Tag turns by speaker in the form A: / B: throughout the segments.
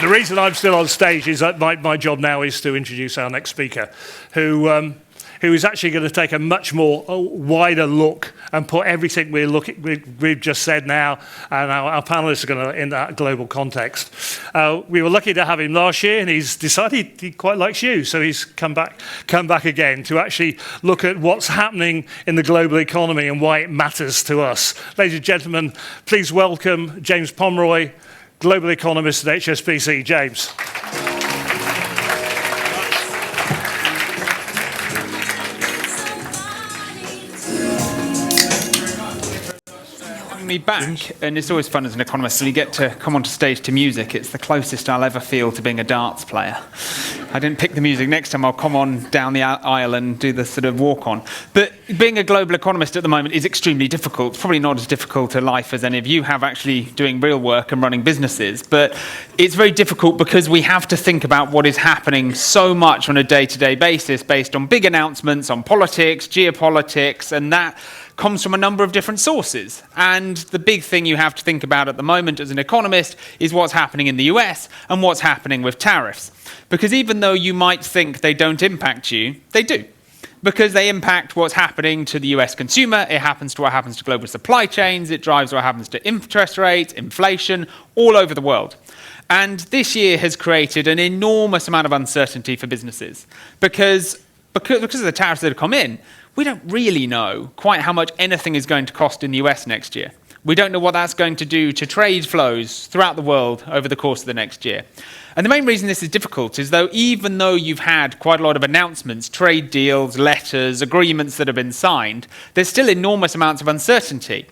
A: The reason I'm still on stage is that my job now is to introduce our next speaker, who is actually going to take a much more wider look and put everything we've just said now, and our panelists are going to in that global context. We were lucky to have him last year, and he's decided he quite likes you, so he's come back again to actually look at what's happening in the global economy and why it matters to us. Ladies and gentlemen, please welcome James Pomeroy, Global Economist at HSBC. James.
B: Me back, and it's always fun as an economist, so you get to come onto stage to music. It's the closest I'll ever feel to being a darts player. I didn't pick the music. Next time I'll come on down the aisle and do the sort of walk on. But being a global economist at the moment is extremely difficult. It's probably not as difficult a life as any of you have actually doing real work and running businesses, but it's very difficult because we have to think about what is happening so much on a day-to-day basis based on big announcements on politics, geopolitics, and that comes from a number of different sources. And the big thing you have to think about at the moment as an economist is what's happening in the US and what's happening with tariffs. Because even though you might think they don't impact you, they do. Because they impact what's happening to the US consumer, it happens to what happens to global supply chains, it drives what happens to interest rates, inflation, all over the world. And this year has created an enormous amount of uncertainty for businesses. Because of the tariffs that have come in, we don't really know quite how much anything is going to cost in the US next year. We don't know what that's going to do to trade flows throughout the world over the course of the next year. And the main reason this is difficult is even though you've had quite a lot of announcements, trade deals, letters, agreements that have been signed, there's still enormous amounts of uncertainty.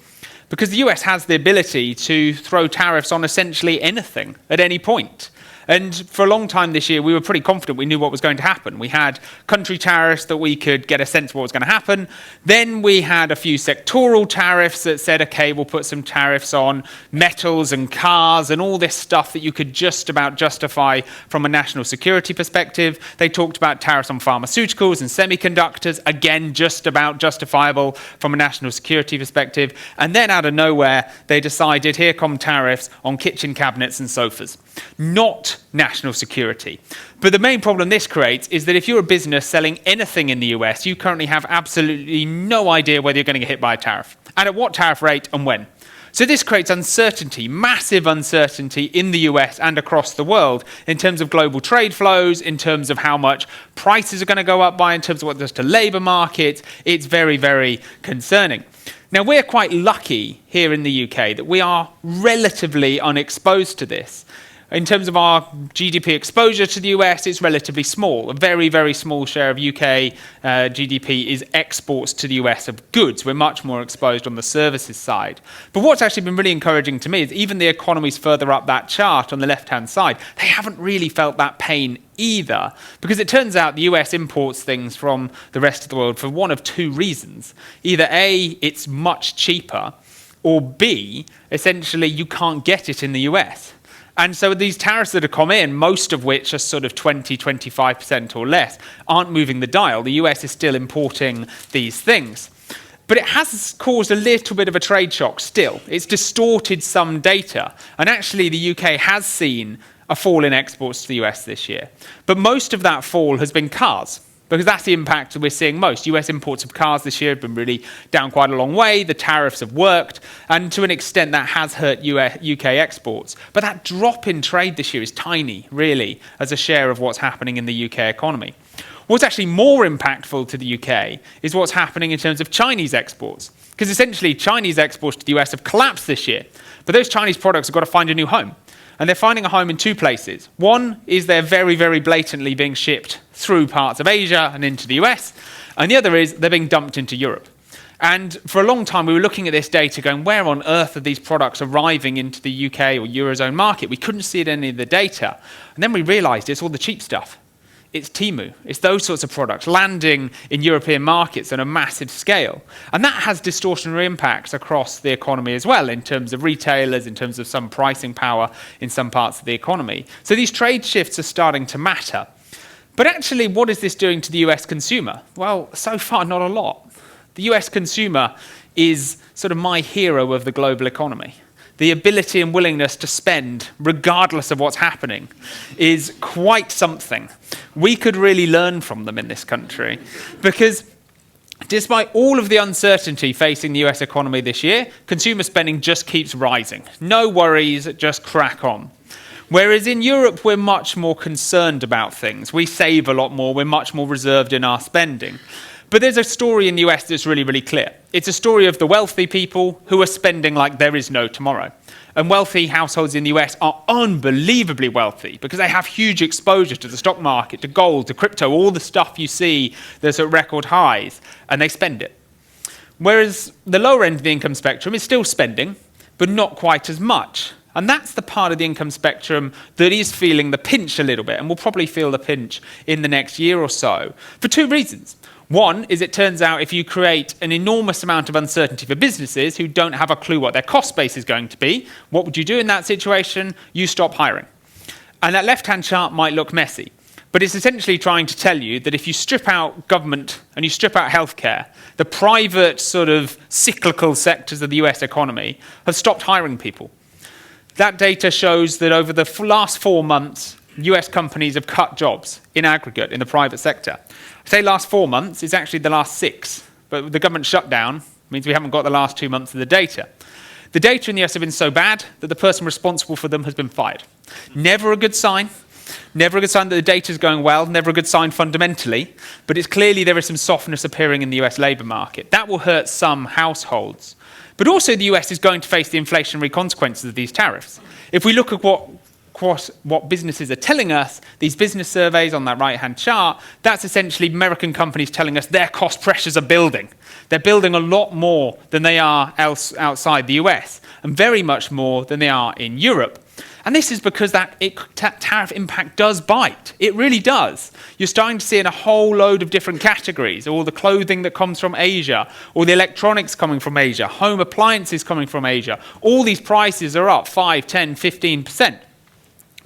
B: Because the US has the ability to throw tariffs on essentially anything at any point. And for a long time this year, we were pretty confident we knew what was going to happen. We had country tariffs that we could get a sense of what was going to happen. Then we had a few sectoral tariffs that said, okay, we'll put some tariffs on metals and cars and all this stuff that you could just about justify from a national security perspective. They talked about tariffs on pharmaceuticals and semiconductors, again, just about justifiable from a national security perspective. And then out of nowhere, they decided, here come tariffs on kitchen cabinets and sofas. Not national security. But the main problem this creates is that if you're a business selling anything in the US, you currently have absolutely no idea whether you're going to get hit by a tariff, and at what tariff rate and when. So this creates uncertainty, massive uncertainty in the US and across the world in terms of global trade flows, in terms of how much prices are going to go up by, in terms of what it does to labour markets. It's very, very concerning. Now, we're quite lucky here in the UK that we are relatively unexposed to this. In terms of our GDP exposure to the US, it's relatively small. A very, very small share of UK GDP is exports to the US of goods. We're much more exposed on the services side. But what's actually been really encouraging to me is even the economies further up that chart on the left-hand side, they haven't really felt that pain either. Because it turns out the US imports things from the rest of the world for one of two reasons. Either A, it's much cheaper, or B, essentially you can't get it in the US. And so these tariffs that have come in, most of which are sort of 20, 25% or less, aren't moving the dial. The US is still importing these things. But it has caused a little bit of a trade shock still. It's distorted some data. And actually, the UK has seen a fall in exports to the US this year. But most of that fall has been cars, because that's the impact that we're seeing most. US imports of cars this year have been really down quite a long way. The tariffs have worked, and to an extent that has hurt UK exports. But that drop in trade this year is tiny, really, as a share of what's happening in the UK economy. What's actually more impactful to the UK is what's happening in terms of Chinese exports. Because essentially Chinese exports to the US have collapsed this year. But those Chinese products have got to find a new home. And they're finding a home in two places. One is they're very, very blatantly being shipped through parts of Asia and into the US. And the other is they're being dumped into Europe. And for a long time, we were looking at this data going, where on earth are these products arriving into the UK or Eurozone market? We couldn't see it in any of the data. And then we realized it's all the cheap stuff. It's Temu. It's those sorts of products landing in European markets on a massive scale. And that has distortionary impacts across the economy as well, in terms of retailers, in terms of some pricing power in some parts of the economy. So these trade shifts are starting to matter. But actually, what is this doing to the US consumer? Well, so far, not a lot. The US consumer is sort of my hero of the global economy. the ability and willingness to spend regardless of what's happening is quite something. We could really learn from them in this country, because despite all of the uncertainty facing the US economy this year, consumer spending just keeps rising. No worries, just crack on. Whereas in Europe, we're much more concerned about things. We save a lot more, we're much more reserved in our spending. But there's a story in the US that's really, really clear. It's a story of the wealthy people who are spending like there is no tomorrow. And wealthy households in the US are unbelievably wealthy because they have huge exposure to the stock market, to gold, to crypto, all the stuff you see that's at record highs, and they spend it. Whereas the lower end of the income spectrum is still spending, but not quite as much. And that's the part of the income spectrum that is feeling the pinch a little bit, and will probably feel the pinch in the next year or so, for two reasons. One is it turns out if you create an enormous amount of uncertainty for businesses who don't have a clue what their cost base is going to be, what would you do in that situation? You stop hiring. And that left-hand chart might look messy, but it's essentially trying to tell you that if you strip out government and you strip out healthcare, the private sort of cyclical sectors of the US economy have stopped hiring people. That data shows that over the last 4 months, US companies have cut jobs in aggregate in the private sector. I say last 4 months, it's actually the last 6. But the government shutdown means we haven't got the last 2 months of the data. The data in the US have been so bad that the person responsible for them has been fired. Never a good sign. Never a good sign that the data is going well. Never a good sign fundamentally. But it's clearly there is some softness appearing in the US labour market. That will hurt some households. But also the US is going to face the inflationary consequences of these tariffs. If we look at what businesses are telling us, these business surveys on that right-hand chart, that's essentially American companies telling us their cost pressures are building. They're building a lot more than they are outside the US, and very much more than they are in Europe. And this is because that tariff impact does bite. It really does. You're starting to see in a whole load of different categories, all the clothing that comes from Asia, all the electronics coming from Asia, home appliances coming from Asia. All these prices are up 5, 10, 15%.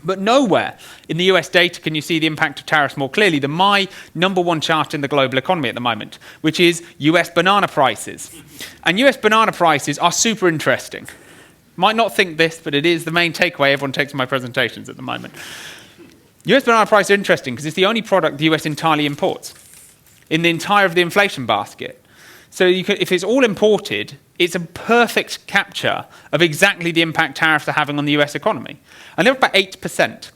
B: But nowhere in the US data can you see the impact of tariffs more clearly than my number one chart in the global economy at the moment, which is US banana prices. And US banana prices are super interesting. Might not think this, but it is the main takeaway everyone takes from my presentations at the moment. US banana prices are interesting because it's the only product the US entirely imports in the entire of the inflation basket. So if it's all imported, it's a perfect capture of exactly the impact tariffs are having on the US economy. And they're up about 8%.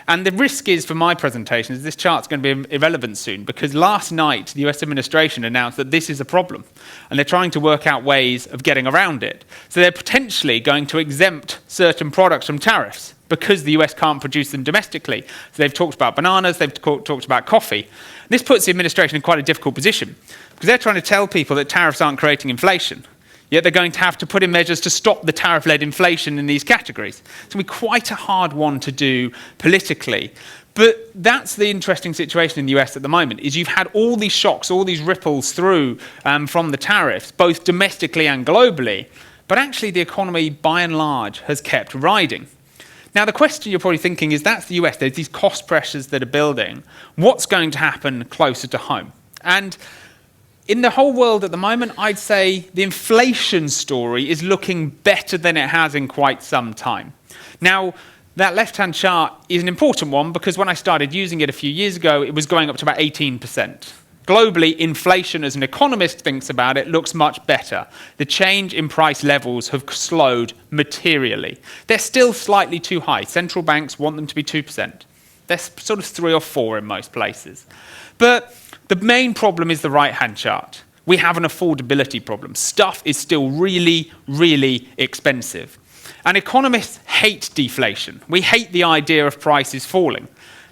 B: And the risk is, for my presentation, is this chart's going to be irrelevant soon, because last night the US administration announced that this is a problem, and they're trying to work out ways of getting around it. So they're potentially going to exempt certain products from tariffs because the US can't produce them domestically. So they've talked about bananas, they've talked about coffee. This puts the administration in quite a difficult position, because they're trying to tell people that tariffs aren't creating inflation. Yet they're going to have to put in measures to stop the tariff-led inflation in these categories. It's going to be quite a hard one to do politically. But that's the interesting situation in the US at the moment, is you've had all these shocks, all these ripples through from the tariffs, both domestically and globally. But actually the economy, by and large, has kept riding. Now, the question you're probably thinking is, that's the US, there's these cost pressures that are building. What's going to happen closer to home? And in the whole world at the moment, I'd say the inflation story is looking better than it has in quite some time. Now, that left-hand chart is an important one because when I started using it a few years ago, it was going up to about 18%. Globally, inflation, as an economist thinks about it, looks much better. The change in price levels have slowed materially. They're still slightly too high. Central banks want them to be 2%. They're sort of 3 or 4 in most places. But the main problem is the right-hand chart. We have an affordability problem. Stuff is still really, really expensive. And economists hate deflation. We hate the idea of prices falling.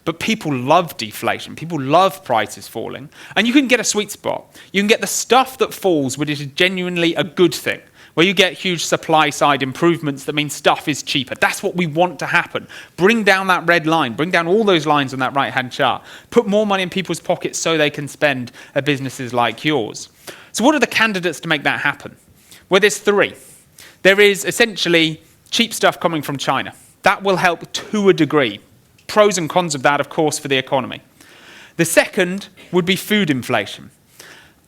B: But people love deflation. People love prices falling. And you can get a sweet spot. You can get the stuff that falls, which is genuinely a good thing, where you get huge supply-side improvements that mean stuff is cheaper. That's what we want to happen. Bring down that red line. Bring down all those lines on that right-hand chart. Put more money in people's pockets so they can spend at businesses like yours. So what are the candidates to make that happen? Well, there's 3. There is essentially cheap stuff coming from China. That will help to a degree. Pros and cons of that, of course, for the economy. The second would be food inflation.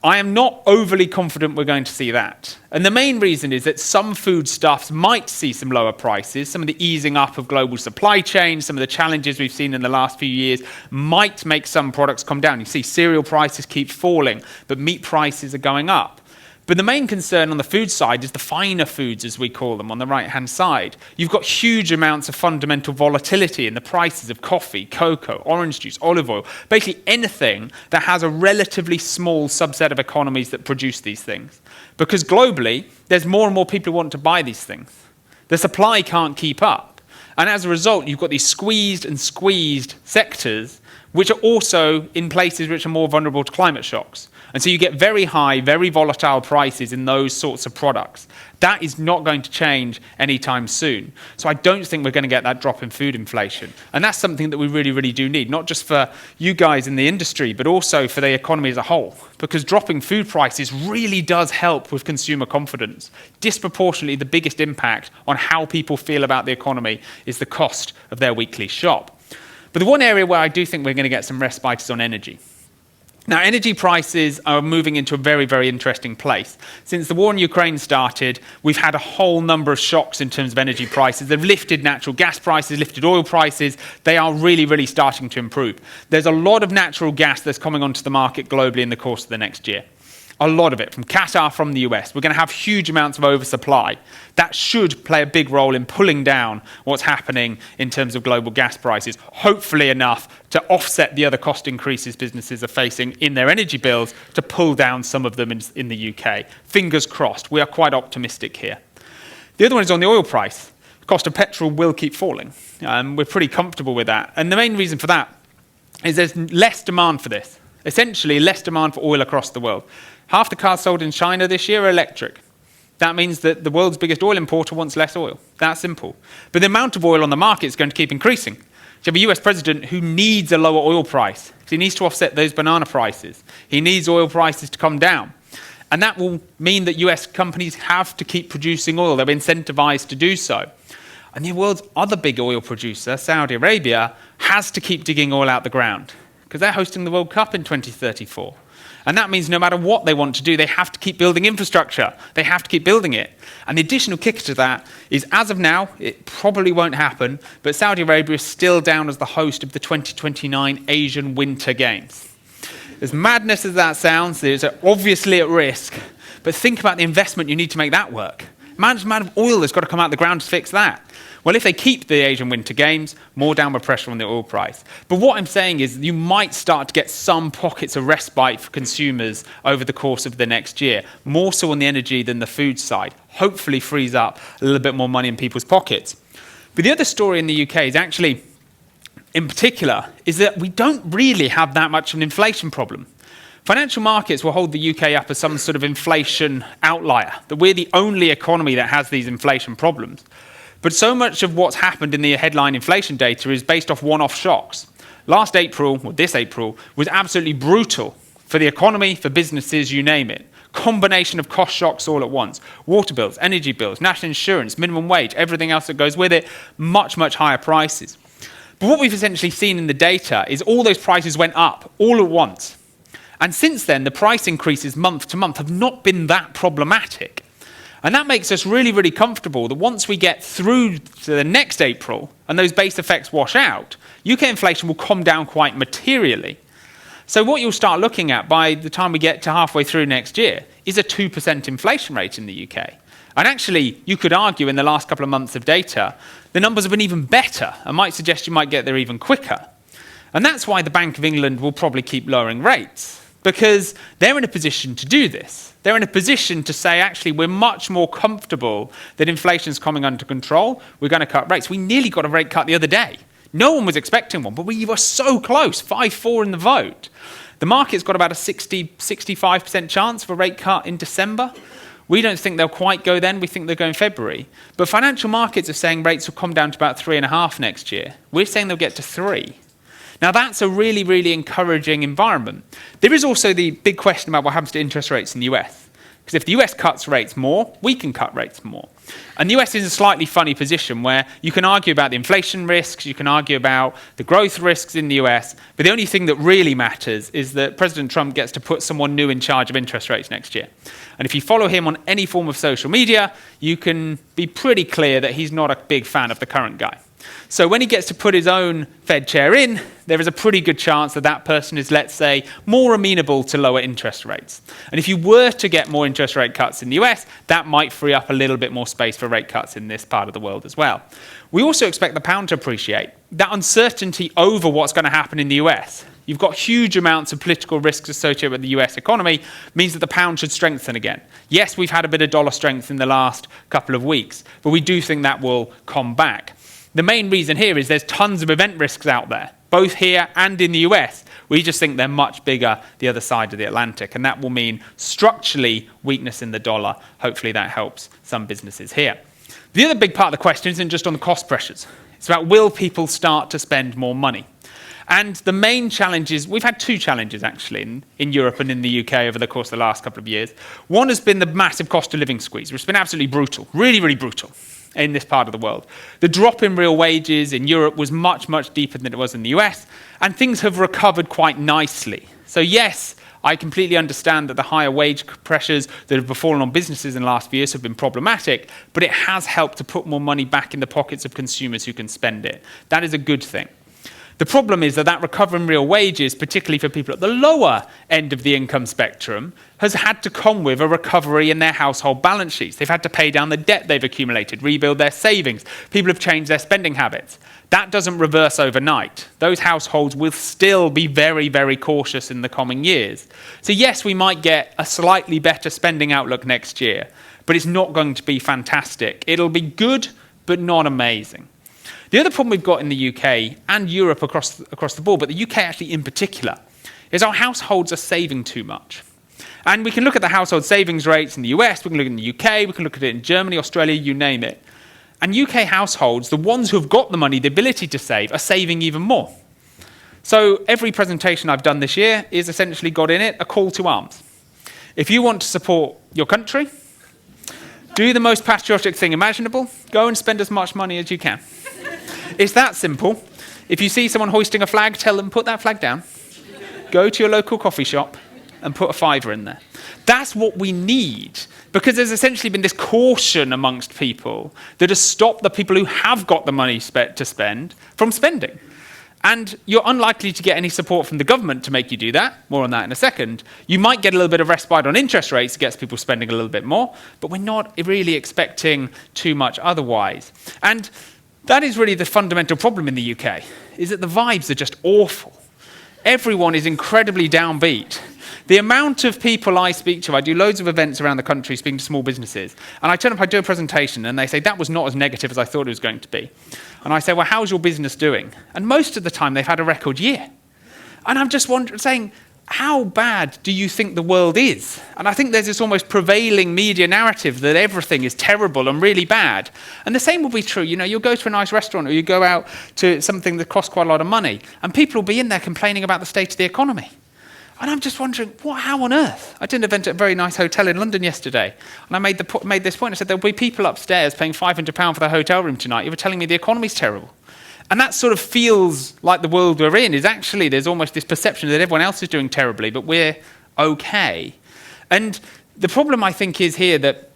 B: I am not overly confident we're going to see that. And the main reason is that some foodstuffs might see some lower prices. Some of the easing up of global supply chains, some of the challenges we've seen in the last few years might make some products come down. You see cereal prices keep falling, but meat prices are going up. But the main concern on the food side is the finer foods, as we call them, on the right-hand side. You've got huge amounts of fundamental volatility in the prices of coffee, cocoa, orange juice, olive oil, basically anything that has a relatively small subset of economies that produce these things. Because globally, there's more and more people who want to buy these things. The supply can't keep up. And as a result, you've got these squeezed and squeezed sectors, which are also in places which are more vulnerable to climate shocks. And so you get very high, very volatile prices in those sorts of products. That is not going to change anytime soon. So I don't think we're going to get that drop in food inflation. And that's something that we really, really do need, not just for you guys in the industry, but also for the economy as a whole. Because dropping food prices really does help with consumer confidence. Disproportionately, the biggest impact on how people feel about the economy is the cost of their weekly shop. But the one area where I do think we're going to get some respite is on energy. Now, energy prices are moving into a very, very interesting place. Since the war in Ukraine started, we've had a whole number of shocks in terms of energy prices. They've lifted natural gas prices, lifted oil prices. They are really, really starting to improve. There's a lot of natural gas that's coming onto the market globally in the course of the next year. A lot of it, from Qatar, from the US. We're going to have huge amounts of oversupply. That should play a big role in pulling down what's happening in terms of global gas prices, hopefully enough to offset the other cost increases businesses are facing in their energy bills to pull down some of them in the UK. Fingers crossed. We are quite optimistic here. The other one is on the oil price. The cost of petrol will keep falling. We're pretty comfortable with that. And the main reason for that is there's less demand for this. Essentially, less demand for oil across the world. Half the cars sold in China this year are electric. That means that the world's biggest oil importer wants less oil. That's simple. But the amount of oil on the market is going to keep increasing. You have a US president who needs a lower oil price. He needs to offset those banana prices. He needs oil prices to come down. And that will mean that US companies have to keep producing oil. They're incentivized to do so. And the world's other big oil producer, Saudi Arabia, has to keep digging oil out the ground because they're hosting the World Cup in 2034. And that means no matter what they want to do, they have to keep building infrastructure. They have to keep building it. And the additional kicker to that is, as of now, it probably won't happen, but Saudi Arabia is still down as the host of the 2029 Asian Winter Games. As madness as that sounds, it's obviously at risk, but think about the investment you need to make that work. Imagine the amount of oil that's got to come out the ground to fix that. Well, if they keep the Asian Winter Games, more downward pressure on the oil price. But what I'm saying is you might start to get some pockets of respite for consumers over the course of the next year, more so on the energy than the food side. Hopefully frees up a little bit more money in people's pockets. But the other story in the UK is actually, in particular, is that we don't really have that much of an inflation problem. Financial markets will hold the UK up as some sort of inflation outlier, that we're the only economy that has these inflation problems. But so much of what's happened in the headline inflation data is based off one-off shocks. Last April, or this April, was absolutely brutal for the economy, for businesses, you name it. Combination of cost shocks all at once. Water bills, energy bills, national insurance, minimum wage, everything else that goes with it, much, much higher prices. But what we've essentially seen in the data is all those prices went up all at once. And since then, the price increases month to month have not been that problematic. And that makes us really, really comfortable that once we get through to the next April and those base effects wash out, UK inflation will come down quite materially. So what you'll start looking at by the time we get to halfway through next year is a 2% inflation rate in the UK. And actually, you could argue in the last couple of months of data, the numbers have been even better. I might suggest you might get there even quicker. And that's why the Bank of England will probably keep lowering rates, because they're in a position to do this. They're in a position to say, actually, we're much more comfortable that inflation's coming under control. We're going to cut rates. We nearly got a rate cut the other day. No one was expecting one, but we were so close, 5-4 in the vote. The market's got about a 65% chance of a rate cut in December. We don't think they'll quite go then. We think they'll go in February. But financial markets are saying rates will come down to about 3.5 next year. We're saying they'll get to 3. Now, that's a really, really encouraging environment. There is also the big question about what happens to interest rates in the US. Because if the US cuts rates more, we can cut rates more. And the US is a slightly funny position where you can argue about the inflation risks, you can argue about the growth risks in the US, but the only thing that really matters is that President Trump gets to put someone new in charge of interest rates next year. And if you follow him on any form of social media, you can be pretty clear that he's not a big fan of the current guy. So when he gets to put his own Fed chair in, there is a pretty good chance that that person is, let's say, more amenable to lower interest rates. And if you were to get more interest rate cuts in the US, that might free up a little bit more space for rate cuts in this part of the world as well. We also expect the pound to appreciate. That uncertainty over what's going to happen in the US, you've got huge amounts of political risks associated with the US economy, means that the pound should strengthen again. Yes, we've had a bit of dollar strength in the last couple of weeks, but we do think that will come back. The main reason here is there's tons of event risks out there, both here and in the US. We just think they're much bigger the other side of the Atlantic, and that will mean structurally weakness in the dollar. Hopefully that helps some businesses here. The other big part of the question isn't just on the cost pressures. It's about, will people start to spend more money? And the main challenge is, we've had two challenges actually in Europe and in the UK over the course of the last couple of years. One has been the massive cost of living squeeze, which has been absolutely brutal, really, really brutal in this part of the world. The drop in real wages in Europe was much, much deeper than it was in the US, and things have recovered quite nicely. So yes, I completely understand that the higher wage pressures that have befallen on businesses in the last few years have been problematic, but it has helped to put more money back in the pockets of consumers who can spend it. That is a good thing. The problem is that recovery in real wages, particularly for people at the lower end of the income spectrum, has had to come with a recovery in their household balance sheets. They've had to pay down the debt they've accumulated, rebuild their savings. People have changed their spending habits. That doesn't reverse overnight. Those households will still be very, very cautious in the coming years. So yes, we might get a slightly better spending outlook next year, but it's not going to be fantastic. It'll be good, but not amazing. The other problem we've got in the UK and Europe across the board, but the UK actually in particular, is our households are saving too much. And we can look at the household savings rates in the US, we can look at it in the UK, we can look at it in Germany, Australia, you name it. And UK households, the ones who have got the money, the ability to save, are saving even more. So every presentation I've done this year is essentially got in it a call to arms. If you want to support your country, do the most patriotic thing imaginable, go and spend as much money as you can. It's that simple. If you see someone hoisting a flag, tell them, put that flag down. Go to your local coffee shop and put a £5 in there. That's what we need, because there's essentially been this caution amongst people that has stopped the people who have got the money to spend from spending. And you're unlikely to get any support from the government to make you do that. More on that in a second. You might get a little bit of respite on interest rates, it gets people spending a little bit more, but we're not really expecting too much otherwise. And that is really the fundamental problem in the UK, is that the vibes are just awful. Everyone is incredibly downbeat. The amount of people I speak to, I do loads of events around the country speaking to small businesses, and I turn up, I do a presentation, and they say, that was not as negative as I thought it was going to be. And I say, well, how's your business doing? And most of the time, they've had a record year. And I'm just saying, how bad do you think the world is? And I think there's this almost prevailing media narrative that everything is terrible and really bad. And the same will be true. You know, you'll go to a nice restaurant or you go out to something that costs quite a lot of money, and people will be in there complaining about the state of the economy. And I'm just wondering, how on earth? I did an event at a very nice hotel in London yesterday, and I made this point. I said, there'll be people upstairs paying £500 for their hotel room tonight. You were telling me the economy's terrible. And that sort of feels like the world we're in is actually, there's almost this perception that everyone else is doing terribly, but we're okay. And the problem, I think, is here that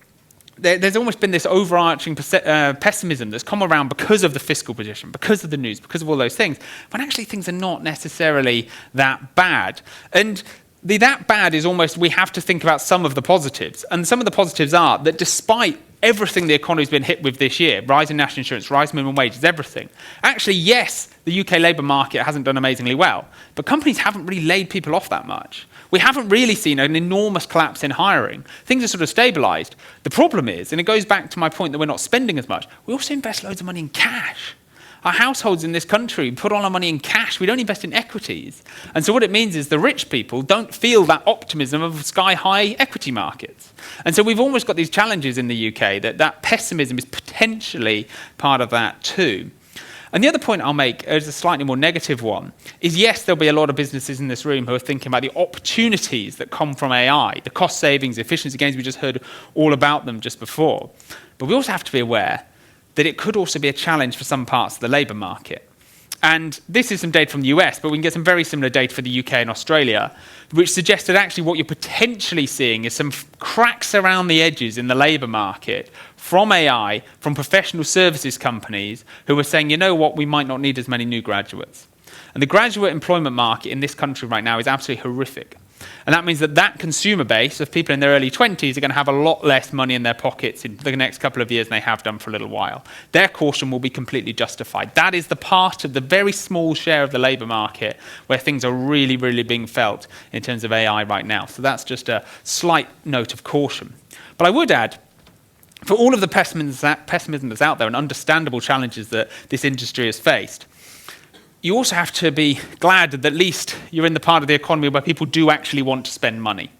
B: there's almost been this overarching pessimism that's come around because of the fiscal position, because of the news, because of all those things, when actually things are not necessarily that bad. And that bad is almost, we have to think about some of the positives. And some of the positives are that despite everything the economy's been hit with this year, rise in national insurance, rise in minimum wages, everything. Actually, yes, the UK labour market hasn't done amazingly well, but companies haven't really laid people off that much. We haven't really seen an enormous collapse in hiring. Things are sort of stabilised. The problem is, and it goes back to my point that we're not spending as much, we also invest loads of money in cash. Our households in this country put all our money in cash. We don't invest in equities. And so what it means is the rich people don't feel that optimism of sky-high equity markets. And so we've almost got these challenges in the UK that pessimism is potentially part of that too. And the other point I'll make, as a slightly more negative one, is yes, there'll be a lot of businesses in this room who are thinking about the opportunities that come from AI, the cost savings, efficiency gains. We just heard all about them just before. But we also have to be aware that it could also be a challenge for some parts of the labour market. And this is some data from the US, but we can get some very similar data for the UK and Australia, which suggests that actually what you're potentially seeing is some cracks around the edges in the labour market from AI, from professional services companies who are saying, you know what, we might not need as many new graduates. And the graduate employment market in this country right now is absolutely horrific. And that means that that consumer base of people in their early 20s are going to have a lot less money in their pockets in the next couple of years than they have done for a little while. Their caution will be completely justified. That is the part of the very small share of the labour market where things are really, really being felt in terms of AI right now. So that's just a slight note of caution. But I would add, for all of the pessimism that's out there and understandable challenges that this industry has faced, you also have to be glad that at least you're in the part of the economy where people do actually want to spend money.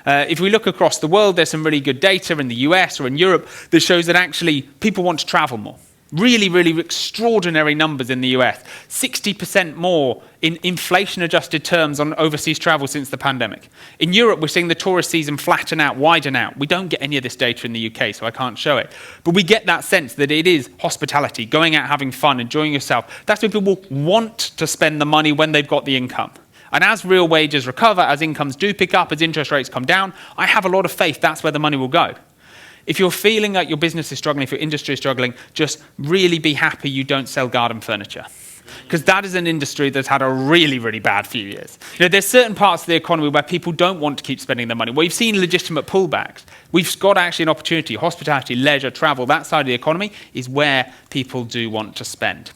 B: If we look across the world, there's some really good data in the US or in Europe that shows that actually people want to travel more. Really, really extraordinary numbers in the US. 60% more in inflation-adjusted terms on overseas travel since the pandemic. In Europe, we're seeing the tourist season flatten out, widen out. We don't get any of this data in the UK, so I can't show it. But we get that sense that it is hospitality, going out, having fun, enjoying yourself. That's where people want to spend the money when they've got the income. And as real wages recover, as incomes do pick up, as interest rates come down, I have a lot of faith that's where the money will go. If you're feeling like your business is struggling, if your industry is struggling, just really be happy you don't sell garden furniture. Because that is an industry that's had a really, really bad few years. You know, there's certain parts of the economy where people don't want to keep spending their money. We've seen legitimate pullbacks. We've got actually an opportunity. Hospitality, leisure, travel, that side of the economy is where people do want to spend.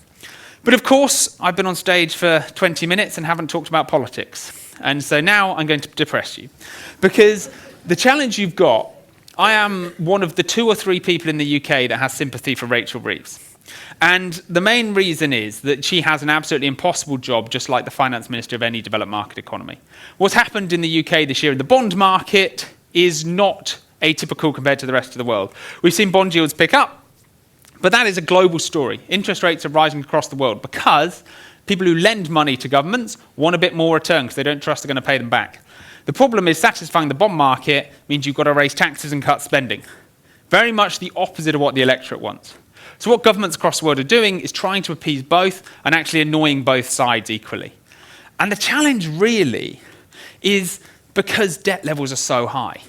B: But of course, I've been on stage for 20 minutes and haven't talked about politics. And so now I'm going to depress you. Because the challenge you've got, I am one of the 2 or 3 people in the UK that has sympathy for Rachel Reeves. And the main reason is that she has an absolutely impossible job, just like the finance minister of any developed market economy. What's happened in the UK this year in the bond market is not atypical compared to the rest of the world. We've seen bond yields pick up, but that is a global story. Interest rates are rising across the world because people who lend money to governments want a bit more return because they don't trust they're going to pay them back. The problem is satisfying the bond market means you've got to raise taxes and cut spending. Very much the opposite of what the electorate wants. So what governments across the world are doing is trying to appease both and actually annoying both sides equally. And the challenge really is because debt levels are so high.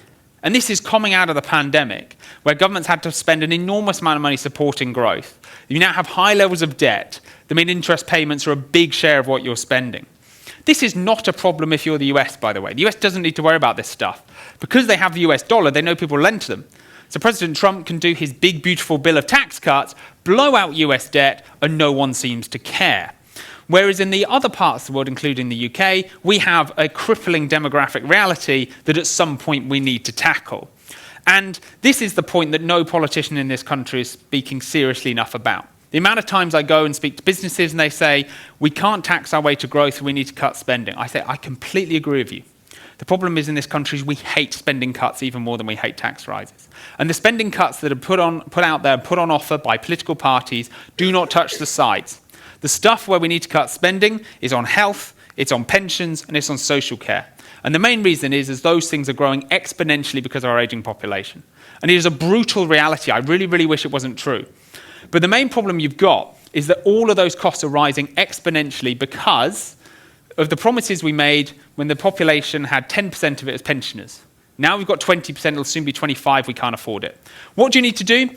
B: And this is coming out of the pandemic, where governments had to spend an enormous amount of money supporting growth. You now have high levels of debt. The main interest payments are a big share of what you're spending. This is not a problem if you're the US, by the way. The US doesn't need to worry about this stuff. Because they have the US dollar, they know people will lend to them. So President Trump can do his big, beautiful bill of tax cuts, blow out US debt, and no one seems to care. Whereas in the other parts of the world, including the UK, we have a crippling demographic reality that at some point we need to tackle. And this is the point that no politician in this country is speaking seriously enough about. The amount of times I go and speak to businesses and they say, we can't tax our way to growth, we need to cut spending. I say, I completely agree with you. The problem is in this country, we hate spending cuts even more than we hate tax rises. And the spending cuts that are put out there, put on offer by political parties, do not touch the sides. The stuff where we need to cut spending is on health, it's on pensions, and it's on social care. And the main reason is those things are growing exponentially because of our aging population. And it is a brutal reality. I really, really wish it wasn't true. But the main problem you've got is that all of those costs are rising exponentially because of the promises we made when the population had 10% of it as pensioners. Now we've got 20%, it'll soon be 25%, we can't afford it. What do you need to do?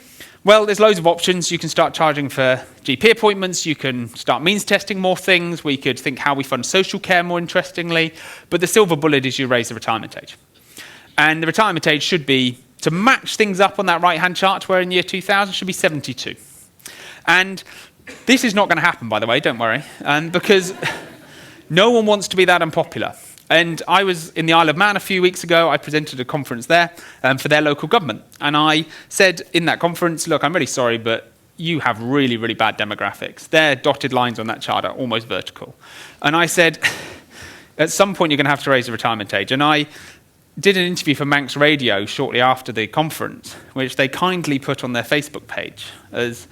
B: Well, there's loads of options. You can start charging for GP appointments, you can start means testing more things, we could think how we fund social care more interestingly, but the silver bullet is you raise the retirement age. And the retirement age should be, to match things up on that right-hand chart where in year 2000 should be 72. And this is not going to happen, by the way, don't worry, because no one wants to be that unpopular. And I was in the Isle of Man a few weeks ago. I presented a conference there for their local government. And I said in that conference, look, I'm really sorry, but you have really, really bad demographics. Their dotted lines on that chart are almost vertical. And I said, at some point, you're going to have to raise the retirement age. And I did an interview for Manx Radio shortly after the conference, which they kindly put on their Facebook page as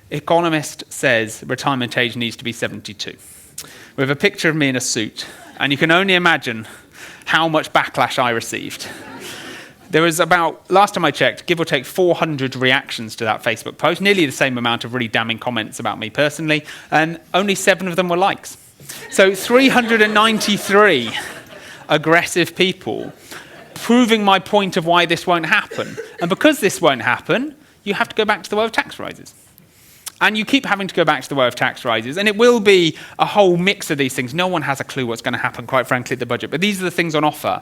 B: Economist says retirement age needs to be 72. We have a picture of me in a suit, and you can only imagine how much backlash I received. There was about, last time I checked, give or take 400 reactions to that Facebook post, nearly the same amount of really damning comments about me personally, and only 7 of them were likes. So 393 aggressive people proving my point of why this won't happen. And because this won't happen, you have to go back to the way of tax rises. And you keep having to go back to the way of tax rises, and it will be a whole mix of these things. No one has a clue what's going to happen, quite frankly, at the budget, but these are the things on offer.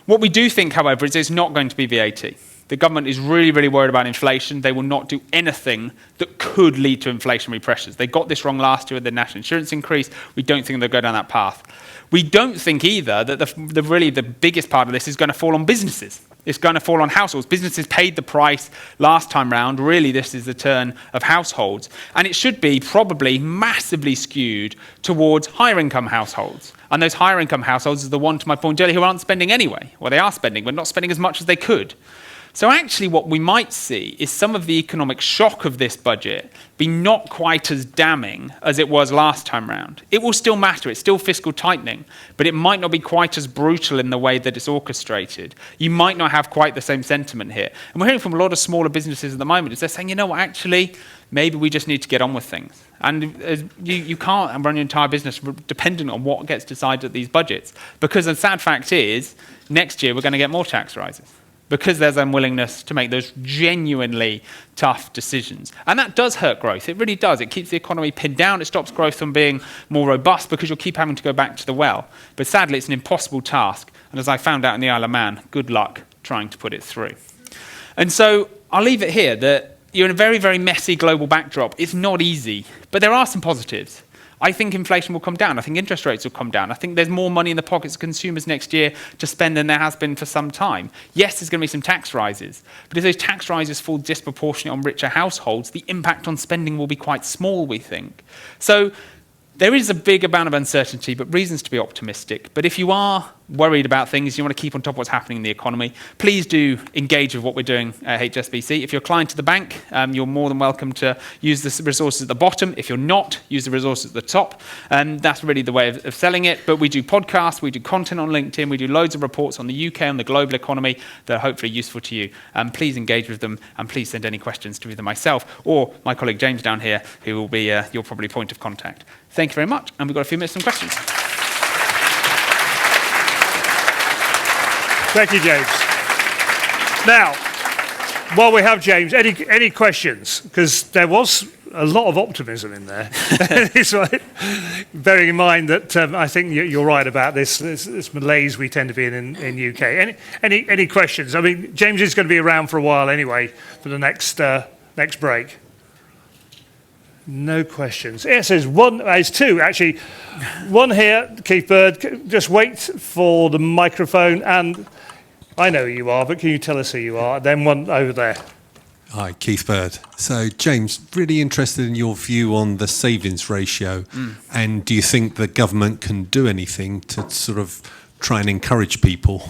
B: What we do think, however, is it's not going to be VAT. The government is really, really worried about inflation. They will not do anything that could lead to inflationary pressures. They got this wrong last year with the national insurance increase. We don't think they'll go down that path. We don't think either that the biggest part of this is going to fall on businesses. It's going to fall on households. Businesses paid the price last time round. Really, this is the turn of households. And it should be probably massively skewed towards higher income households. And those higher income households are the one, to my point earlier, who aren't spending anyway. Well, they are spending, but not spending as much as they could. So actually what we might see is some of the economic shock of this budget be not quite as damning as it was last time round. It will still matter, it's still fiscal tightening, but it might not be quite as brutal in the way that it's orchestrated. You might not have quite the same sentiment here. And we're hearing from a lot of smaller businesses at the moment, is they're saying, you know what, actually, maybe we just need to get on with things. And you can't run your entire business dependent on what gets decided at these budgets. Because the sad fact is, next year we're going to get more tax rises. Because there's unwillingness to make those genuinely tough decisions. And that does hurt growth. It really does. It keeps the economy pinned down. It stops growth from being more robust because you'll keep having to go back to the well. But sadly, it's an impossible task. And as I found out in the Isle of Man, good luck trying to put it through. And so I'll leave it here that you're in a very, very messy global backdrop. It's not easy, but there are some positives. I think inflation will come down. I think interest rates will come down. I think there's more money in the pockets of consumers next year to spend than there has been for some time. Yes, there's going to be some tax rises, but if those tax rises fall disproportionately on richer households, the impact on spending will be quite small, we think. So there is a big amount of uncertainty, but reasons to be optimistic. But if you are worried about things, you want to keep on top of what's happening in the economy, please do engage with what we're doing at HSBC. If you're a client to the bank, you're more than welcome to use the resources at the bottom. If you're not, use the resources at the top. That's really the way of selling it. But we do podcasts, we do content on LinkedIn, we do loads of reports on the UK and the global economy that are hopefully useful to you. Please engage with them, and please send any questions to either myself or my colleague James down here, who will be your probably point of contact. Thank you very much, and we've got a few minutes for some questions.
A: Thank you, James. Now, while we have James, any questions? Because there was a lot of optimism in there. Right. Bearing in mind that I think you're right about this malaise we tend to be in UK. Any questions? I mean, James is going to be around for a while anyway for the next break. No questions. Yes, there's two, actually. One here, Keith Bird. Just wait for the microphone, and I know who you are, but can you tell us who you are? Then one over there.
C: Hi, Keith Bird. So, James, really interested in your view on the savings ratio. And do you think the government can do anything to sort of try and encourage people?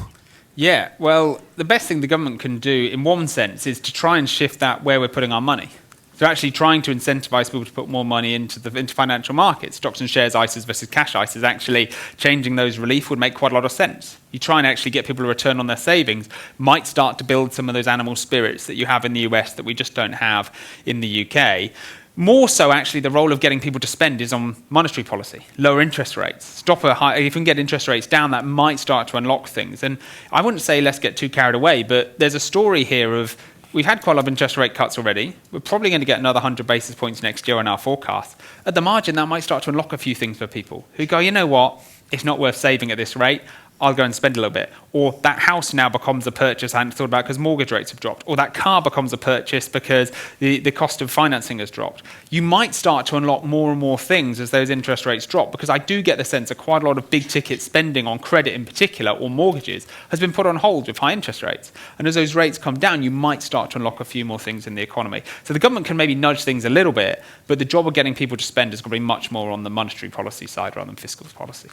B: Yeah, well, the best thing the government can do, in one sense, is to try and shift that where we're putting our money. So actually trying to incentivize people to put more money into financial markets, stocks and shares ISAs versus cash ISAs, actually changing those relief would make quite a lot of sense. You try and actually get people to return on their savings, might start to build some of those animal spirits that you have in the US that we just don't have in the UK. More so, actually, the role of getting people to spend is on monetary policy, lower interest rates. If we can get interest rates down, that might start to unlock things. And I wouldn't say let's get too carried away, but there's a story here of we've had quite a lot of interest rate cuts already. We're probably going to get another 100 basis points next year in our forecast. At the margin, that might start to unlock a few things for people who go, you know what, it's not worth saving at this rate. I'll go and spend a little bit. Or that house now becomes a purchase I hadn't thought about because mortgage rates have dropped. Or that car becomes a purchase because the cost of financing has dropped. You might start to unlock more and more things as those interest rates drop, because I do get the sense that quite a lot of big ticket spending on credit in particular, or mortgages, has been put on hold with high interest rates. And as those rates come down, you might start to unlock a few more things in the economy. So the government can maybe nudge things a little bit, but the job of getting people to spend is going to be much more on the monetary policy side rather than fiscal policy.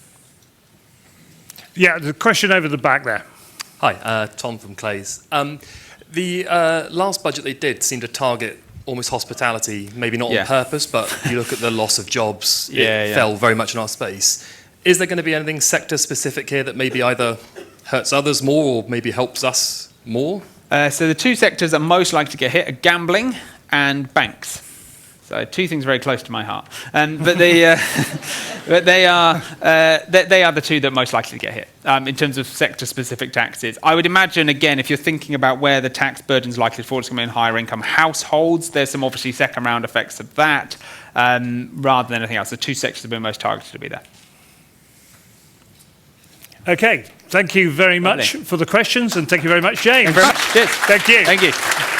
A: Yeah, the question over the back there.
D: Hi, Tom from Clays. The last budget they did seemed to target almost hospitality, maybe not
B: Yeah.
D: on purpose, but you look at the loss of jobs,
B: Yeah,
D: it
B: yeah.
D: fell very much in our space. Is there going to be anything sector-specific here that maybe either hurts others more or maybe helps us more?
B: So the two sectors that are most likely to get hit are gambling and banks. So two things very close to my heart. But they are the two that are most likely to get hit in terms of sector-specific taxes. I would imagine, again, if you're thinking about where the tax burden is likely to fall, it's going to be in higher income households. There's some obviously second round effects of that rather than anything else. The two sectors have been most targeted to be there.
A: Okay, thank you very much
B: Lovely.
A: for the questions, and thank you very much, James.
B: Thank you very much. Cheers.
A: Thank you.
B: Thank you.